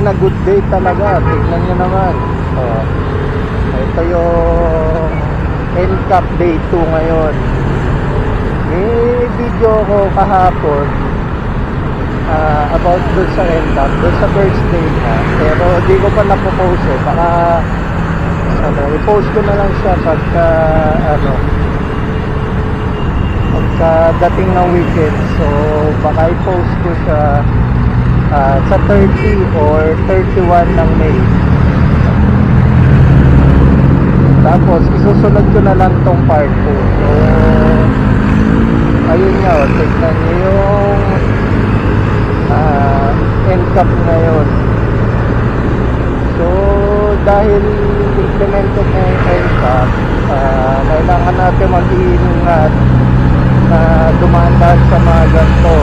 a good day talaga. Tignan nyo naman. Oh, ito yung NCAP Day 2 ngayon. May video ko kahapon about doon sa NCAP, doon sa first day na. Pero di ko pa napopost eh. Baka i-post ko na lang siya pagka dating ng weekend. So baka i-post ko siya sa 30 or 31 ng May. Tapos isusunod ko na lang tong part 2. So ayun nga, tignan nyo yung NCAP ngayon. So dahil implemented na yung NCAP, kailangan natin mag-iingat na dumaan sa mga ganito.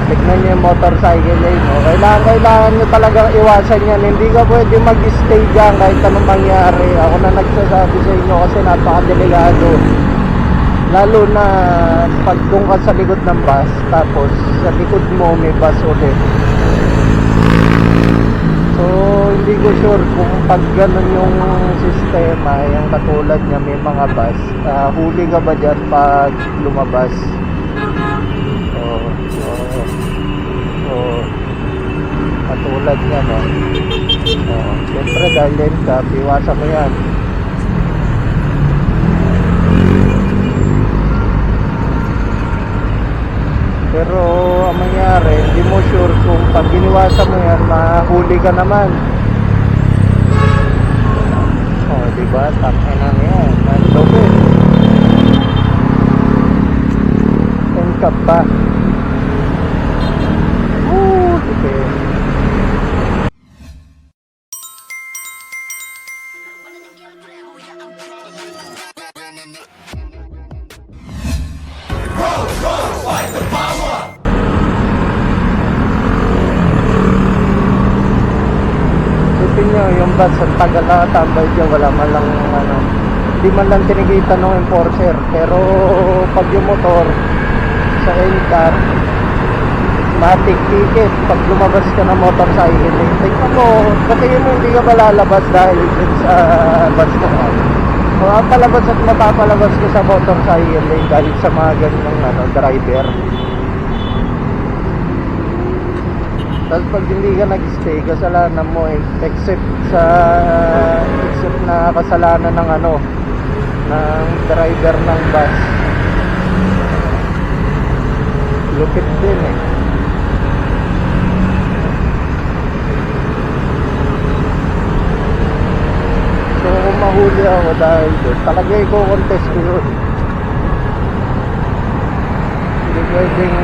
Tignan nyo yung motorcycle lane. Kailangan nyo talagang iwasan yan. Hindi ka pwede mag-stay dyan kahit anong mangyari. Ako na nagsasabi sa inyo kasi napakadelikado. Lalo na pag doon ka sa likod ng bus, tapos sa likod mo may bus ulit. So hindi ko sure kung pag ganun yung sistema, yung katulad niya may mga bus, huli ka ba dyan pag lumabas? Katulad niya, no? Siyempre dahil NCAP, iwasan mo yan. Pero ang mangyari, hindi mo sure kung pag iniwasan mo yan, mahuli ka naman. Diba? Takay na yan. Nandobe. NCAP pa. Okay. Isipin nyo, yung bus, ang tagal na tambay dyan, wala man lang, hindi man lang tinigitan ng enforcer. Pero pag yung motor sa NCAP, matic ticket pag lumabas ka ng motorcycle lane. Tingnan mo, kasi yun hindi ka malalabas dahil sa bus ka. Mapapalabas at mapapalabas ka sa motorcycle lane dahil sa mga ganyang driver. Tapos pag hindi ka nag-stay, kasalanan mo eh, except na kasalanan ng ng driver ng bus. Lupit din eh. So kung mahuli ako dahil doon, talaga i-contest ko yun. Hindi pwedeng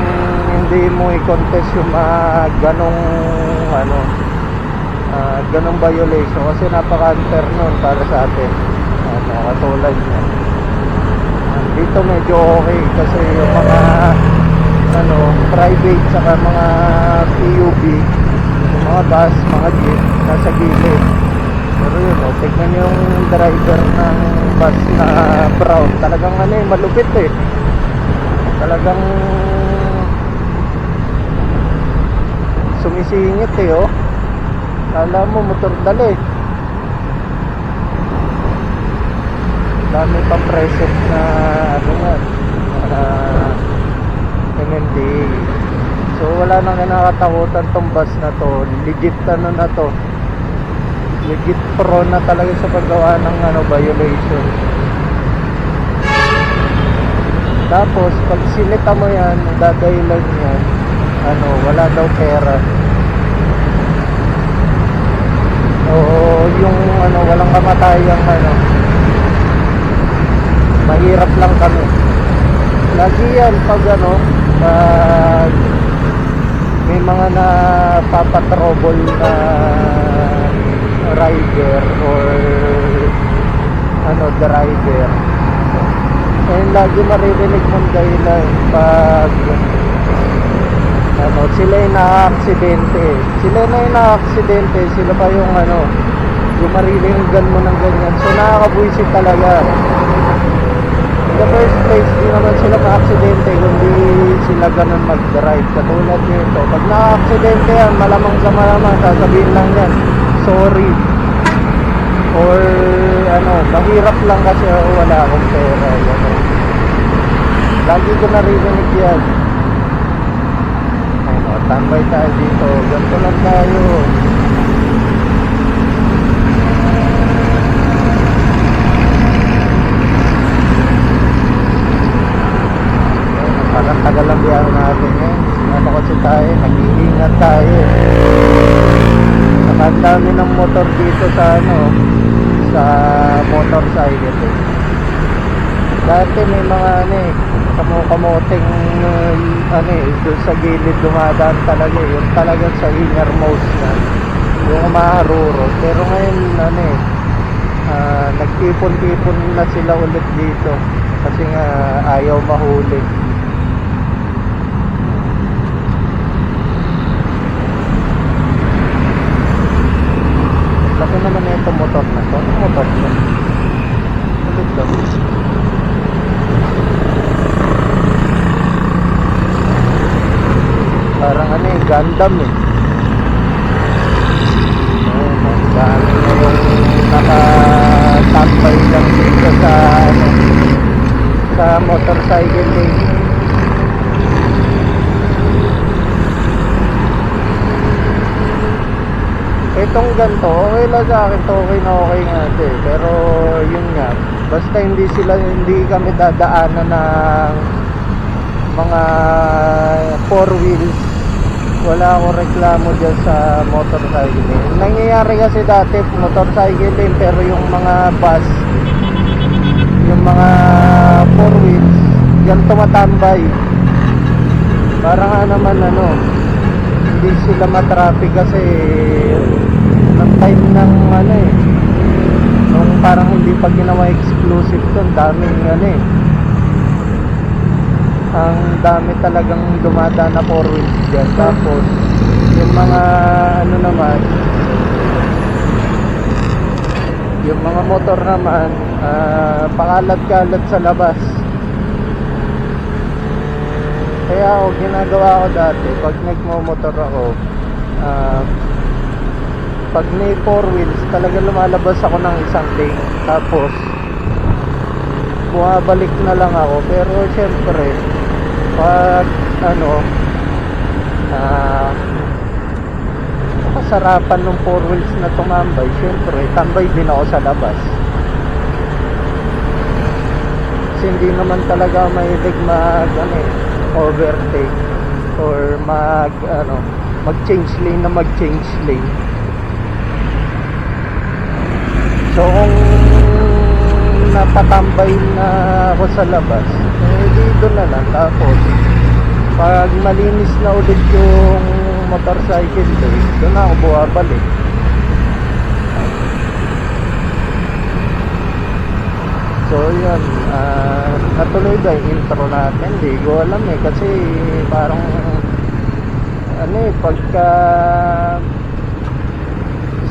hindi mo i-contest yung ganong ganong violation kasi napaka-unfair nun para sa atin. Katulad niya. Dito medyo okay kasi yung mga private saka mga PUB, yung mga bus, mga jeep nasa gilid. Pero yun, tignan yung driver ng bus na brown, talagang malupit eh. Talagang sumisingit eh, oh. Kala mo motor dali. Dami pa present na MMDA. So wala nang kinakatakutan tong bus na to. Legit na to. Legit pro na talaga sa paggawa ng violation. Tapos pag sinita mo yan, dadahilan yan wala daw pera. O yung walang kamatayang mahirap lang kami. Lagi yan pag pag may mga napapatrobol na rider or driver. And lagi maririnig mong dahilan pag sila yung na-aksidente. Sila na yung na-aksidente, sila pa yung yung maririnig mo ng ganyan. So nakakabuisit talaga. In the first place, di naman sila na-aksidente, kundi sila ganun mag-drive. Katulad nito, pag na-aksidente yan, malamang sa malamang, sasabihin lang yan, sorry. Or ano, mahirap lang kasi wala akong pera. Yan. Lagi ko naririnig yan. Ayun o, tambay tayo dito. Ganito lang tayo. Parang tagal lang biyahe natin eh. Ano kasi tayo, nag-iingat tayo. Saka ang dami ng motor dito sa ano, sa motorcycle eh. Dati may mga ano eh, kamoteng ano eh, doon sa gilid dumadaan talaga eh. Yung talagang sa innermost na, yung maharuro. Pero ngayon ano eh, nagtipon-tipon na sila ulit dito. Kasi nga ayaw mahuli. Laki naman na itong motor na to. Anong motor to? Ulit lang. Parang ano eh, Gundam eh. Ang dami na yung nakatambay lang dito sa ano, sa motorcycle lane. Itong ganito, okay lang sa akin to, okay na okay nga ito eh. Pero yun nga, basta hindi kami dadaanan ng mga 4 wheels, wala akong reklamo dyan sa motorcycle lane. Nangyayari kasi dati motorcycle lane, pero yung mga bus, yung mga 4 wheels, yan tumatambay. Parang nga naman ano, hindi sila matraffic kasi ng time ng ano eh, nung parang hindi pa ginawa exclusive to, daming ano eh, ang dami talagang dumadaan na 4 wheels dyan. Tapos yung mga ano naman, yung mga motor naman, pakalat-kalat sa labas. Kaya ako, ginagawa ko dati pag nagmo-motor ako, pag may 4 wheels, talaga lumalabas ako ng isang lane. Tapos bumabalik na lang ako. Pero syempre, pag ano, kasarapan ng 4 wheels na tumambay, syempre tambay din ako sa labas. Kasi hindi naman talaga mahilig overtake or mag-change lane na mag-change lane. So kung napatambay na ako sa labas, dito na lang. Tapos pag malinis na ulit yung motorcycle lane, doon ako buwabalik. So yun, natuloy ba yung intro natin? Hindi ko alam eh, kasi parang ano eh, pagka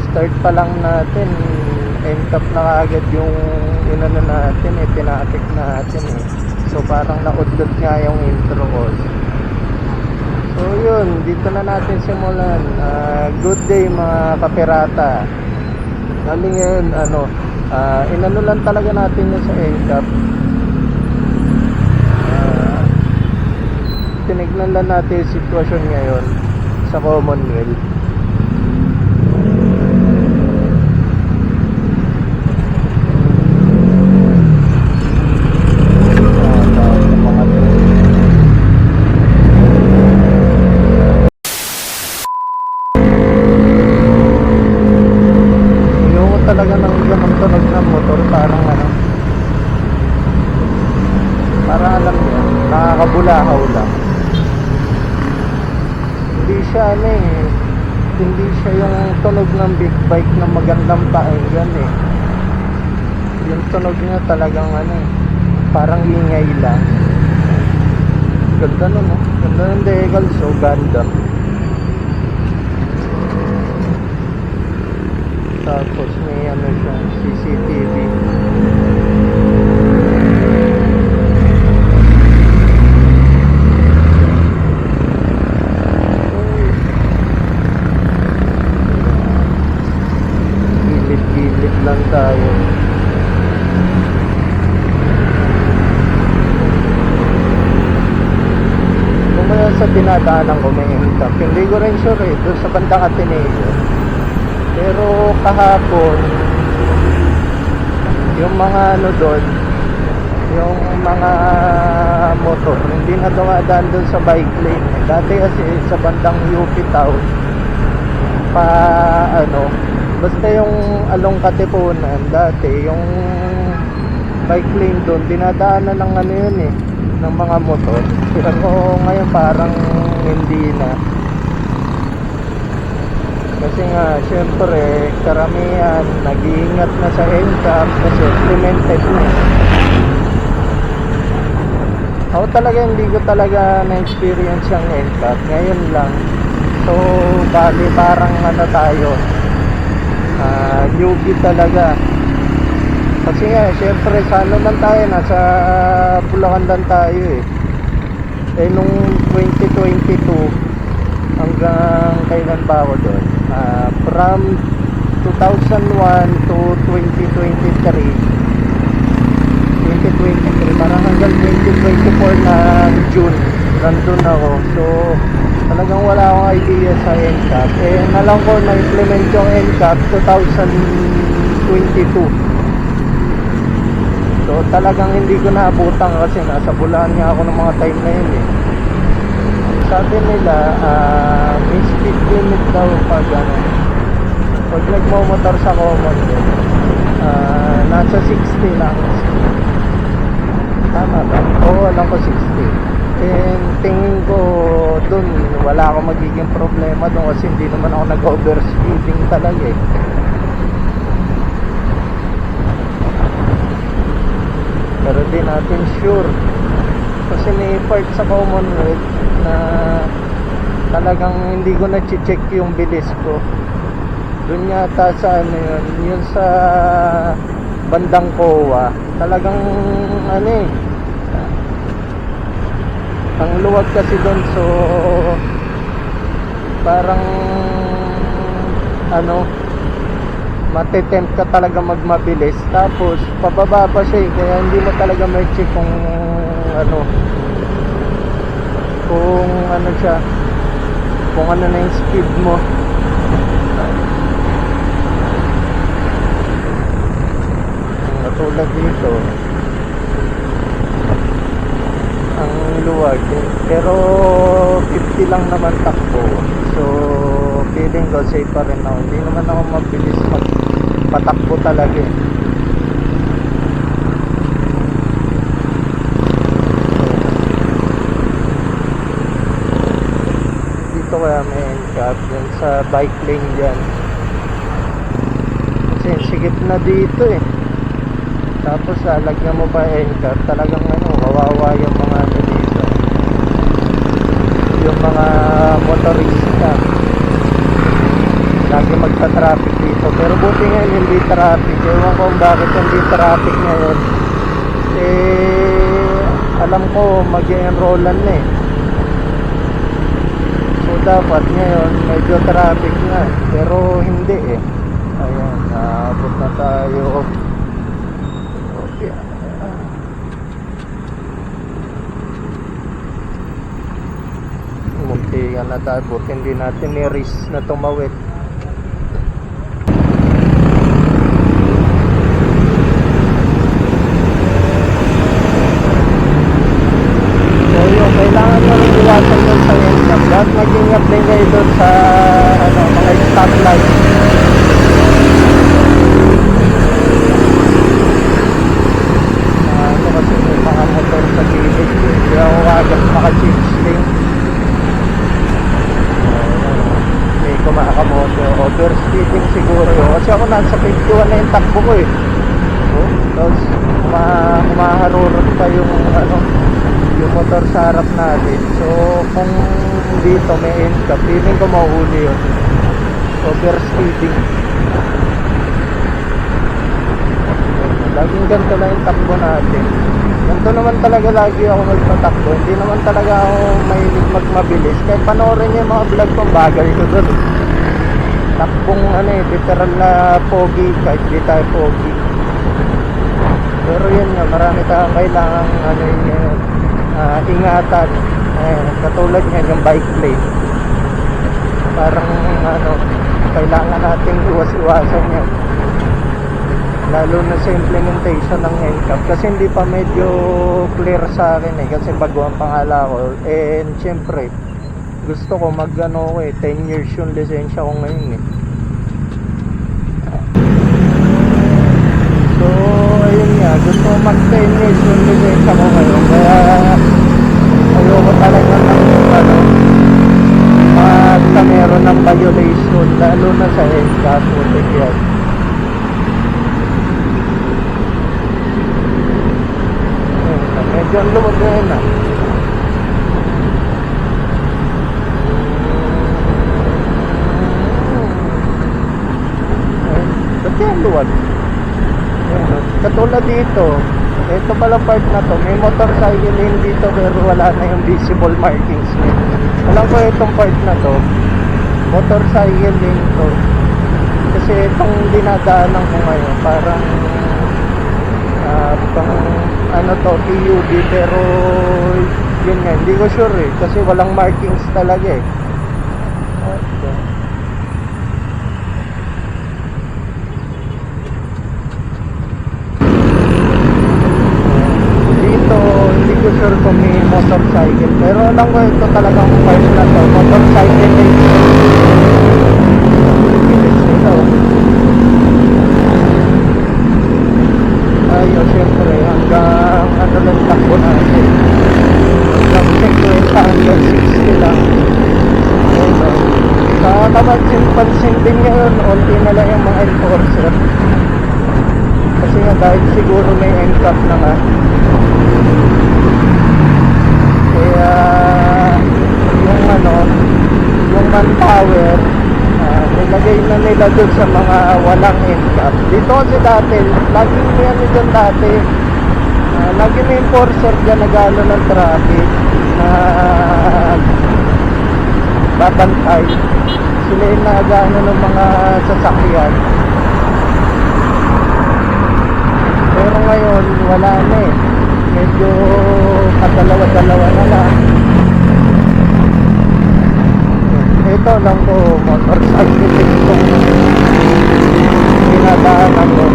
start pa lang natin, end up na agad yung inano natin eh, pinatik natin eh. So parang naudlot nga yung intro ko. So yun, dito na natin simulan. Good day mga kapirata. Namin ngayon, inano lang talaga natin yun sa NCAP. Tinignan lang natin yung sitwasyon ngayon sa Commonwealth. Talaga ng ganang tunog ng motor, parang parang alam niya, nakakabulahaw lang. Hindi siya hindi siya yung tunog ng big bike na magandang pakinggan eh. Yung tunog niya talagang parang ingay lang. Ganda nun, ganda ng decal, so ganda. Tapos may siya, CCTV. dinadaanan ko may income. Hindi ko rin sure eh, doon sa bandang Ateneo. Pero kahapon, yung mga ano doon, yung mga motor, hindi na dumadaan doon sa bike lane. Dati kasi sa bandang UP Town, pa ano, basta yung along Katipunan, dati yung bike lane doon, dinadaanan ng ano yun eh, ng mga motor. Pero ngayon parang hindi na. Kasi nga, syempre, karamihan, nag-iingat na sa NCAP kasi implemented na. Ako talaga, hindi ko talaga na-experience yung NCAP. Ngayon lang. So, bali parang ano tayo, newbie talaga. Kasi nga, syempre, sa ano lang tayo, nasa Bulacan lang tayo eh. Eh, nung 2022, hanggang kailan ba ako doon? From 2001 to 2023, parang hanggang 2024 na June, nandun ako. So, talagang wala akong idea sa NCAP. Eh, nalang ko na-implement yung NCAP 2022. So talagang hindi ko naabutan kasi nasa Bulacan nga ako ng mga time na yun eh. Sabi nila, may speed limit daw pag ano, pag nagmamotor sa common din, nasa 60 lang. Tama ba? Oo, alam ko 60. And tingin ko dun wala akong magiging problema dun kasi hindi naman ako nag-overspeeding talaga eh. Pero di natin sure kasi may part sa Commonwealth na talagang hindi ko na-check yung bilis ko. Doon yata sa ano yun sa bandang Coa, talagang ano eh, ang luwag kasi doon. So parang ano, matetempt ka talaga magmabilis, tapos pababa pa siya eh, kaya hindi mo talaga ma-check kung ano siya, kung ano na yung speed mo. Matulad dito ang luwag eh, pero 50 lang naman takbo, so feeling ko safe pa rin ako. Hindi naman ako mabilis patakbo talaga eh. Dito kaya may NCAP dyan sa bike lane dyan kasi sigit na dito eh, tapos lalagyan mo pa NCAP, talagang ano, kawawa yung mga ano dito, yung mga motorista. Lagi magta-traffic dito, pero buti ngayon hindi traffic. Ewan ko bakit hindi traffic ngayon. Eh, alam ko mag-enrollan na eh, so dapat ngayon medyo traffic na, pero hindi eh. Ayan, naabot na tayo. Okay. Muntikan na tayo, buti hindi natin ni-risk na tumawid. Kailangan nyo rin iwasan doon sa NCAP. Dapat mag-ingat din kayo doon sa ano, mga stoplight. Ano kasi may mga motor sa gilid. Hindi ako agad maka-change lane. May kumakamoto. Overspeeding siguro yun. Kasi ako nasa 51 na yung takbo ko eh. Tapos humaharurot pa yung ano, yung motor sa harap natin. So kung dito may NCAP, feeling ko mahuhuli yun. Overspeeding. Laging ganito lang yung takbo natin. Ganito naman talaga lagi ako magpatakbo. Hindi naman talaga ako mahilig magmabilis. Kahit panoorin niyo yung mga vlog kong, bagal ko doon. Takbong ano eh, literal na pogi kahit di tayo pogi. Pero yun nga, marami tayong kailangang ano yun, ingatan. Katulad yan yung bike lane. Parang kailangan nating iwas-iwasan yan. Lalo na sa implementation ng NCAP. Kasi hindi pa medyo clear sa akin kasi baguhan pangala ko. And syempre, gusto ko 10 years yung lisensya ko ngayon So, ayun nga, gusto ko mag 10 years yung lisensya ko ngayon. Kaya, ayoko talaga ng magka meron ng violation, lalo na sa NCAP. Putik yan. Medyo ang lumod na yun Ba't yan luwag? Katulad dito, ito pala part na to, may motorcycle lane dito pero wala na yung visible markings. Alam ko itong part na to, motorcycle lane to. Kasi itong dinadaanan ko ngayon, parang PUD, pero yun nga, hindi ko sure kasi walang markings talaga Okay. Dito, hindi ko sure kung may motorcycle, pero alam ko ito talagang part na to, motorcycle lane. Siyempre hanggang lang takbo natin hanggang 50 hanggang 60 lang sa kapansin din ngayon onti na lang yung mga enforcer kasi nga dahil siguro may NCAP na nga kaya yung manpower nilagay na nila doon sa mga walang NCAP. Dito kasi dati, laging may dyan dati, lagi may enforcer dyan nag-ano ng traffic na babantay. Sila yung nag-ano ng mga sasakyan. Pero ngayon, wala na medyo kadalawa-dalawa na lang. Ito lang ko, motorcycle itong dinadaanan ko.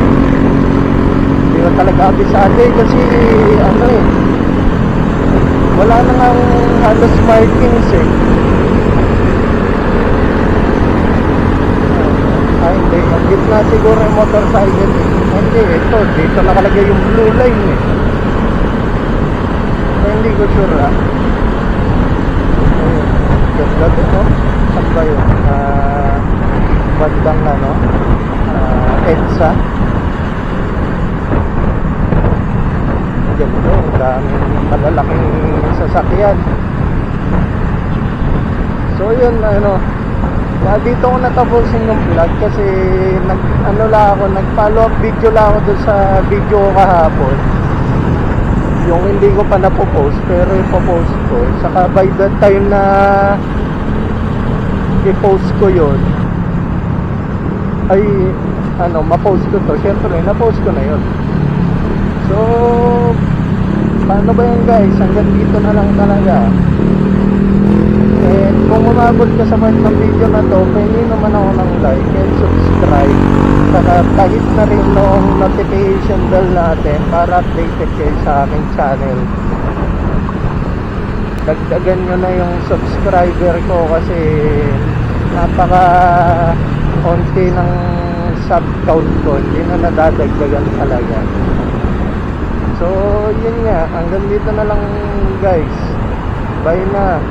Hindi ko talaga abisado kasi wala na nga halos markings hindi, ang gitna siguro yung motorcycle. Hindi, ito, dito nakalagay yung blue line Pero hindi ko sure ganda to saan ba yun? Bandang EDSA ganda, ang daming malalaking sasakyan so yun dito ko natapusin yung vlog kasi nag-follow up video lang ako doon sa video ko kahapon yung hindi ko pa napopost pero ipopost ko saka by that time na i-post ko yun ay ma-post ko to syempre na-post ko na yun so paano ba yun guys hanggang dito na lang talaga and kung umabot ka sa part ng video na to pwede naman ako ng like and subscribe saka kahit na rin noong notification bell natin para updated kayo sa aking channel dagdagan nyo na yung subscriber ko kasi napaka konti ng sub count ko hindi na nadadagdagan talaga so yun nga hanggang dito na lang guys bye na